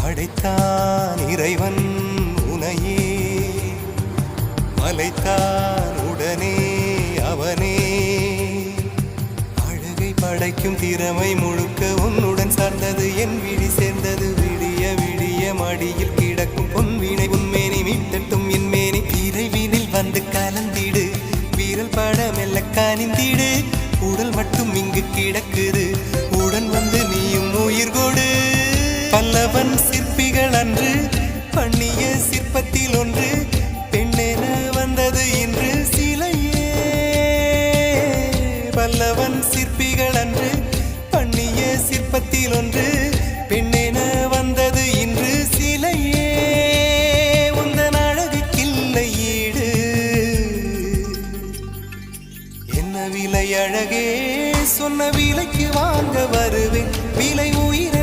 படைத்தான் இறைவன் உனையே, மலைத்தான் உடனே அவனே. அழகை படைக்கும் திறமை முழுக்க உன்னுடன் சார்ந்தது, என் விழி சேர்ந்தது. விடிய விடிய மடியில் கிடக்கும் பொன்வினை உன்மேனி மீட்டட்டும் என் மேனி. விரைவினில் வந்து கலந்திடு, வீரல் பட மெல்ல காணிந்திடு. உடல் மட்டும் இங்கு கிடக்குது, உடன் வந்து நீயும் உயிர் கொடு. பல்லவன் சிற்பிகள் அன்று பண்ணிய சிற்பத்தில் ஒன்று, பெண்ணென வந்தது இன்று சிலையே. பல்லவன் சிற்பிகள் அன்று பண்ணிய சிற்பத்தில் ஒன்று, பெண்ணென வந்தது இன்று சிலையே. உந்தன் அழகுக்கில்லை ஈடு, என்ன விலை அழகே, சொன்ன விலைக்கு வாங்க வருவேன். விலை உயிரை